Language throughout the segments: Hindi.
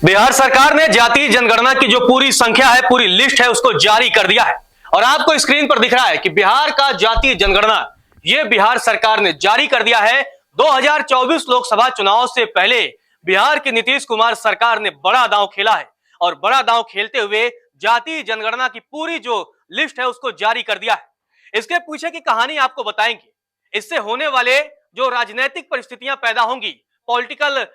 बिहार सरकार ने जातीय जनगणना की जो पूरी संख्या है, पूरी लिस्ट है, उसको जारी कर दिया है। और आपको स्क्रीन पर दिख रहा है कि बिहार का जातीय जनगणना ये बिहार सरकार ने जारी कर दिया है। 2024 लोकसभा चुनाव से पहले बिहार की नीतीश कुमार सरकार ने बड़ा दांव खेला है और बड़ा दांव खेलते हुए जातीय जनगणना की पूरी जो लिस्ट है उसको जारी कर दिया है। इसके पीछे की कहानी आपको बताएंगे। इससे होने वाले जो राजनीतिक परिस्थितियां पैदा होंगी, पॉलिटिकल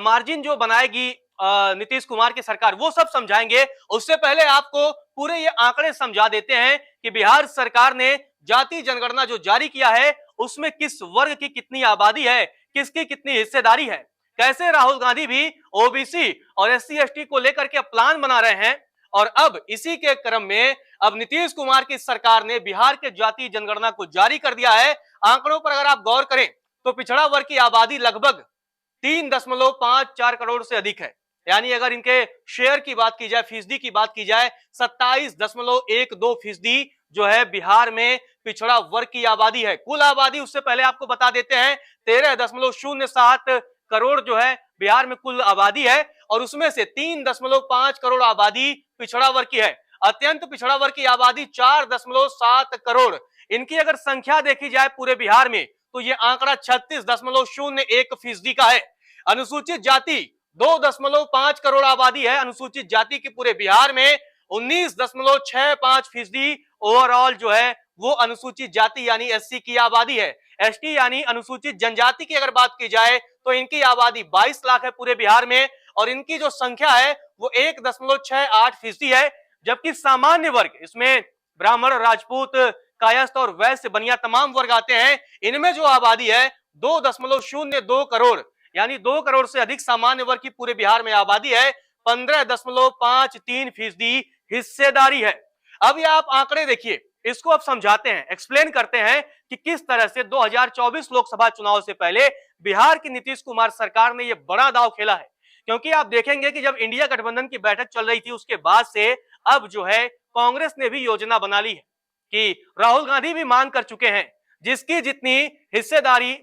मार्जिन जो बनाएगी नीतीश कुमार की सरकार, वो सब समझाएंगे। उससे पहले आपको पूरे ये आंकड़े समझा देते हैं कि बिहार सरकार ने जातीय जनगणना जो जारी किया है उसमें किस वर्ग की कितनी आबादी है, किसकी कितनी हिस्सेदारी है, कैसे राहुल गांधी भी ओबीसी और एससी एसटी को लेकर के प्लान बना रहे हैं। और अब इसी के क्रम में अब नीतीश कुमार की सरकार ने बिहार के जातीय जनगणना को जारी कर दिया है। आंकड़ों पर अगर आप गौर करें तो पिछड़ा वर्ग की आबादी लगभग 3.54 करोड़ से अधिक है। यानी अगर इनके शेयर की बात की जाए, फीसदी की बात की जाए, 27.12% जो है बिहार में पिछड़ा वर्ग की आबादी है। कुल आबादी उससे पहले आपको बता देते हैं 13.07 करोड़ जो है बिहार में कुल आबादी है और उसमें से 3.5 करोड़ आबादी पिछड़ा वर्ग की है। अत्यंत पिछड़ा वर्ग की आबादी 4.7 करोड़। इनकी अगर संख्या देखी जाए पूरे बिहार में तो ये आंकड़ा 36.01% का है। अनुसूचित जाति 2.5 करोड़ आबादी है अनुसूचित जाति की पूरे बिहार में। 19.65% ओवरऑल जो है वो अनुसूचित जाति यानी एससी की आबादी है। एसटी यानी अनुसूचित जनजाति की अगर बात की जाए तो इनकी आबादी 22 लाख है पूरे बिहार में और इनकी जो संख्या है वो 1.68% है। जबकि सामान्य वर्ग, इसमें ब्राह्मण, राजपूत, कायस्थ और वैश्य बनिया तमाम वर्ग आते हैं, इनमें जो आबादी है 2.02 करोड़, यानी 2 करोड़ से अधिक सामान्य वर्ग की पूरे बिहार में आबादी है। 15.53% हिस्सेदारी है। अब ये आप आंकड़े देखिए, इसको अब समझाते हैं, एक्सप्लेन करते हैं कि किस तरह से 2024 लोकसभा चुनाव से पहले बिहार की नीतीश कुमार सरकार ने ये बड़ा दांव खेला है। क्योंकि आप देखेंगे कि जब इंडिया गठबंधन की बैठक चल रही थी उसके बाद से अब जो है कांग्रेस ने भी योजना बना ली है कि राहुल गांधी भी मांग कर चुके हैं जिसकी जितनी हिस्सेदारी,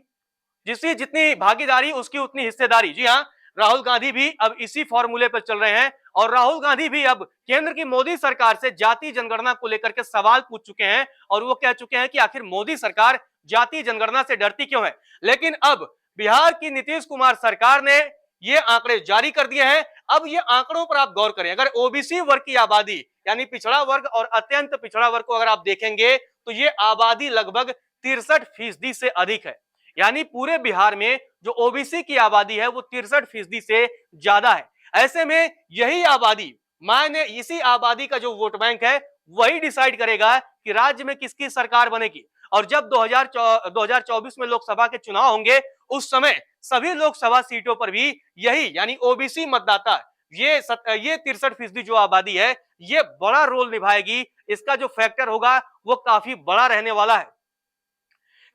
जिसकी जितनी भागीदारी उसकी उतनी हिस्सेदारी। जी हाँ, राहुल गांधी भी अब इसी फॉर्मूले पर चल रहे हैं और राहुल गांधी भी अब केंद्र की मोदी सरकार से जातीय जनगणना को लेकर के सवाल पूछ चुके हैं और वो कह चुके हैं कि आखिर मोदी सरकार जातीय जनगणना से डरती क्यों है। लेकिन अब बिहार की नीतीश कुमार सरकार ने ये आंकड़े जारी कर दिए हैं। अब ये आंकड़ों पर आप गौर करें, अगर ओबीसी वर्ग की आबादी यानी पिछड़ा वर्ग और अत्यंत पिछड़ा वर्ग को अगर आप देखेंगे तो ये आबादी लगभग 63% से अधिक है। यानी पूरे बिहार में जो ओबीसी की आबादी है वो 63% से ज्यादा है। ऐसे में यही आबादी, माने इसी आबादी का जो वोट बैंक है वही डिसाइड करेगा कि राज्य में किसकी सरकार बनेगी। और जब 2024 में लोकसभा के चुनाव होंगे उस समय सभी लोकसभा सीटों पर भी यही यानी ओबीसी मतदाता ये 63% जो आबादी है ये बड़ा रोल निभाएगी। इसका जो फैक्टर होगा वो काफी बड़ा रहने वाला है।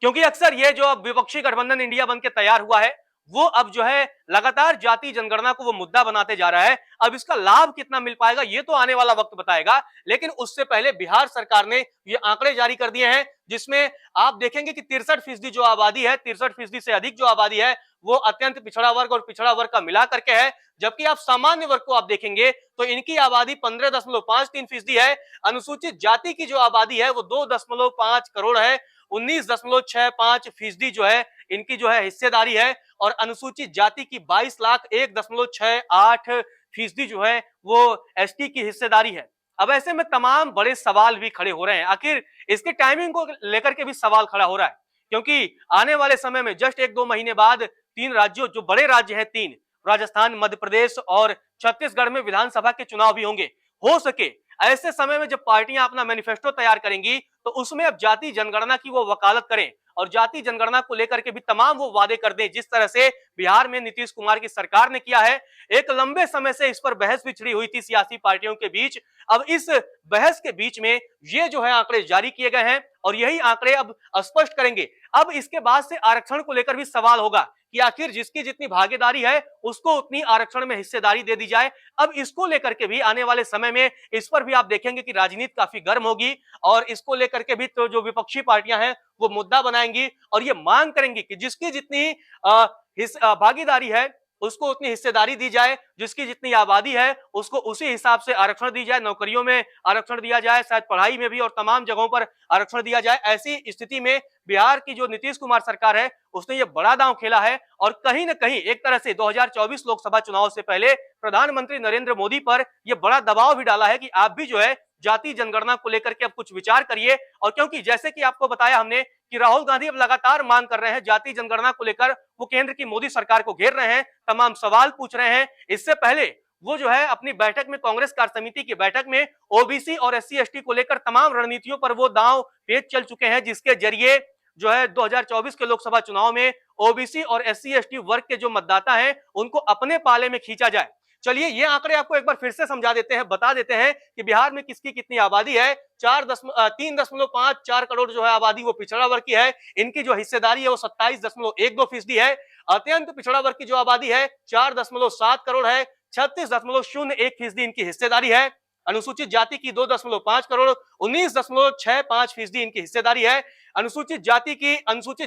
क्योंकि अक्सर ये जो विपक्षी गठबंधन इंडिया बन के तैयार हुआ है वो अब जो है लगातार जातीय जनगणना को वो मुद्दा बनाते जा रहा है। अब इसका लाभ कितना मिल पाएगा ये तो आने वाला वक्त बताएगा, लेकिन उससे पहले बिहार सरकार ने ये आंकड़े जारी कर दिए हैं जिसमें आप देखेंगे कि 63% जो आबादी है, 63% से अधिक जो आबादी है वो अत्यंत पिछड़ा वर्ग और पिछड़ा वर्ग का मिला करके है। जबकि आप सामान्य वर्ग को आप देखेंगे तो इनकी आबादी 15.53% है। अनुसूचित जाति की जो आबादी है वो 2.5 करोड़ है। 19.65% जो है इनकी जो है हिस्सेदारी है और अनुसूचित जाति की 22,01.68% जो है वो एसटी की हिस्सेदारी है। अब ऐसे में तमाम बड़े सवाल भी खड़े हो रहे हैं। आखिर इसके टाइमिंग को लेकर के भी सवाल खड़ा हो रहा है क्योंकि आने वाले समय में जस्ट 1-2 महीने बाद 3 राज्यों, जो बड़े राज्य हैं 3, राजस्थान, मध्य प्रदेश और छत्तीसगढ़ में विधानसभा के चुनाव भी होंगे। हो सके ऐसे समय में जब पार्टियां अपना मैनिफेस्टो तैयार करेंगी तो उसमें अब जातीय जनगणना की वो वकालत करें और जातीय जनगणना को लेकर के भी तमाम वो वादे कर दें जिस तरह से बिहार में नीतीश कुमार की सरकार ने किया है। एक लंबे समय से इस पर बहस भी छिड़ी हुई थी सियासी पार्टियों के बीच। अब इस बहस के बीच में ये जो है आंकड़े जारी किए गए हैं और यही आंकड़े अब स्पष्ट करेंगे। अब इसके बाद से आरक्षण को लेकर भी सवाल होगा कि आखिर जिसकी जितनी भागीदारी है उसको उतनी आरक्षण में हिस्सेदारी दे दी जाए। अब इसको लेकर के भी आने वाले समय में इस पर भी आप देखेंगे कि राजनीति काफी गर्म होगी और इसको लेकर के भी तो जो विपक्षी पार्टियां हैं वो मुद्दा बनाएंगी और ये मांग करेंगी कि जिसकी जितनी भागीदारी है उसको उतनी हिस्सेदारी दी जाए, जिसकी जितनी आबादी है उसको उसी हिसाब से आरक्षण दी जाए, नौकरियों में आरक्षण दिया जाए, शायद पढ़ाई में भी और तमाम जगहों पर आरक्षण दिया जाए। ऐसी स्थिति में बिहार की जो नीतीश कुमार सरकार है उसने ये बड़ा दांव खेला है और कहीं ना कहीं एक तरह से 2024 लोकसभा चुनाव से पहले प्रधानमंत्री नरेंद्र मोदी पर यह बड़ा दबाव भी डाला है कि आप भी जो है जाति जनगणना को लेकर के अब कुछ विचार करिए। और क्योंकि जैसे कि आपको बताया हमने कि राहुल गांधी अब लगातार मांग कर रहे हैं जाति जनगणना को लेकर, वो केंद्र की मोदी सरकार को घेर रहे हैं, तमाम सवाल पूछ रहे हैं। इससे पहले वो जो है अपनी बैठक में, कांग्रेस कार्य समिति की बैठक में ओबीसी और एससी एसटी को लेकर तमाम रणनीतियों पर वो दांव पेच चल चुके हैं, जिसके जरिए जो है 2024 के लोकसभा चुनाव में ओबीसी और एससी एसटी वर्ग के जो मतदाता हैं उनको अपने पाले में खींचा जाए। चलिए ये आंकड़े आपको एक बार फिर से समझा देते हैं, बता देते हैं कि बिहार में किसकी कितनी आबादी है। 3.54 करोड़ जो है आबादी वो पिछड़ा वर्ग की है, इनकी जो हिस्सेदारी है वो 27.12% है। अत्यंत पिछड़ा वर्ग की जो आबादी है 4.7 करोड़ है, 36.01% इनकी हिस्सेदारी है। अनुसूचित जाति की 2.5 करोड़, 19.65% इनकी हिस्सेदारी है। अनुसूचित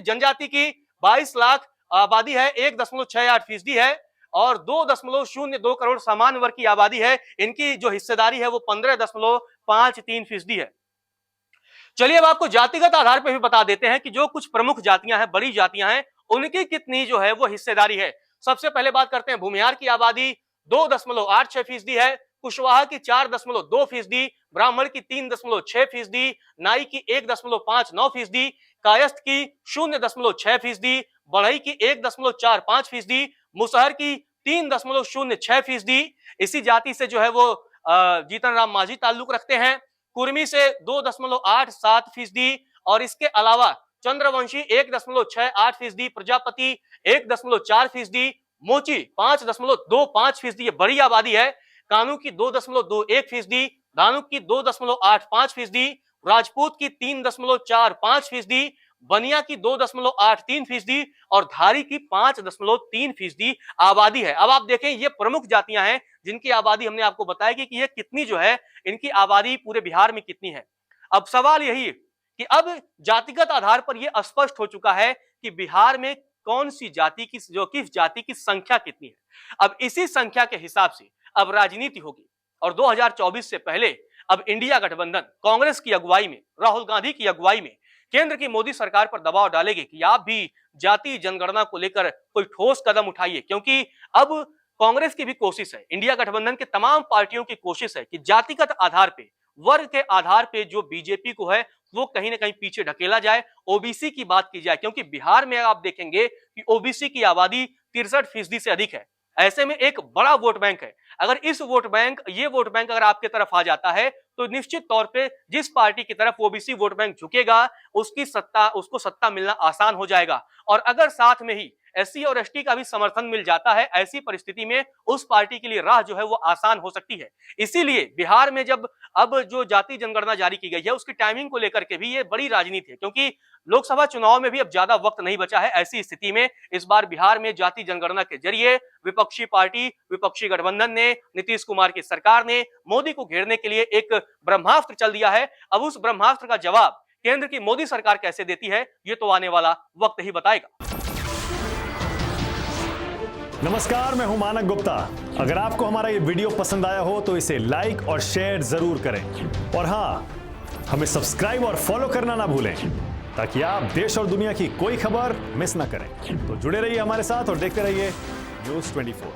जनजाति की 22 लाख आबादी है, 1.68% है और 2.02 करोड़ सामान्य वर्ग की आबादी है, इनकी जो हिस्सेदारी है वो 15.53% है। चलिए अब आपको जातिगत आधार पर भी बता देते हैं कि जो कुछ प्रमुख जातियां हैं, बड़ी जातियां हैं, उनकी कितनी जो है वो हिस्सेदारी है। सबसे पहले बात करते हैं भूमिहार की आबादी 2.86% है, कुशवाहा की 4.2%, ब्राह्मण की 3.6%, नाई की 1.59%, कायस्थ की 0.6%, बढ़ई की 1.45%, मुसहर की 3.06%। इसी जाति से जो है वो जीतन राम मांझी ताल्लुक रखते हैं। कुर्मी से 2.87% और इसके अलावा चंद्रवंशी 1.68%, प्रजापति 1.4%, मोची 5.25%, ये बड़ी आबादी है। कानू की 2.21%, धानुक की 2.85%, राजपूत की 3.45%, बनिया की 2.83% और धारी की 5.3% आबादी है। अब आप देखें ये प्रमुख जातियां हैं जिनकी आबादी हमने आपको बताया कि ये कितनी जो है, इनकी आबादी पूरे बिहार में कितनी है। अब सवाल यही है कि अब जातिगत आधार पर यह स्पष्ट हो चुका है कि बिहार में कौन सी जाति की, जो किस जाति की संख्या कितनी है। अब इसी संख्या के हिसाब से अब राजनीति होगी और 2024 से पहले अब इंडिया गठबंधन कांग्रेस की अगुवाई में, राहुल गांधी की अगुवाई में केंद्र की मोदी सरकार पर दबाव डालेगी कि आप भी जाति जनगणना को लेकर कोई ठोस कदम उठाइए, क्योंकि अब कांग्रेस की भी कोशिश है, इंडिया गठबंधन के तमाम पार्टियों की कोशिश है कि जातिगत आधार पे, वर्ग के आधार पे जो बीजेपी को है वो कहीं ना कहीं पीछे ढकेला जाए, ओबीसी की बात की जाए, क्योंकि बिहार में आप देखेंगे कि ओबीसी की आबादी 63% से अधिक है। ऐसे में एक बड़ा वोट बैंक है। अगर ये वोट बैंक अगर आपके तरफ आ जाता है तो निश्चित तौर पे जिस पार्टी की तरफ ओबीसी वोट बैंक झुकेगा उसको सत्ता मिलना आसान हो जाएगा। और अगर साथ में ही एससी और एसटी का भी समर्थन मिल जाता है, ऐसी परिस्थिति में उस पार्टी के लिए राह जो है वो आसान हो सकती है। इसीलिए बिहार में जब अब जो जाति जनगणना जारी की गई है उसकी टाइमिंग को लेकर के भी ये बड़ी राजनीति है, क्योंकि लोकसभा चुनाव में भी अब ज्यादा वक्त नहीं बचा है। ऐसी स्थिति में इस बार बिहार में जाति जनगणना के जरिए विपक्षी पार्टी, विपक्षी गठबंधन ने, नीतीश कुमार की सरकार ने मोदी को घेरने के लिए एक ब्रह्मास्त्र चल दिया है। अब उस ब्रह्मास्त्र का जवाब केंद्र की मोदी सरकार कैसे देती है ये तो आने वाला वक्त ही बताएगा। नमस्कार, मैं हूं मानक गुप्ता। अगर आपको हमारा ये वीडियो पसंद आया हो तो इसे लाइक और शेयर जरूर करें और हां, हमें सब्सक्राइब और फॉलो करना ना भूलें ताकि आप देश और दुनिया की कोई खबर मिस ना करें। तो जुड़े रहिए हमारे साथ और देखते रहिए न्यूज़ 24।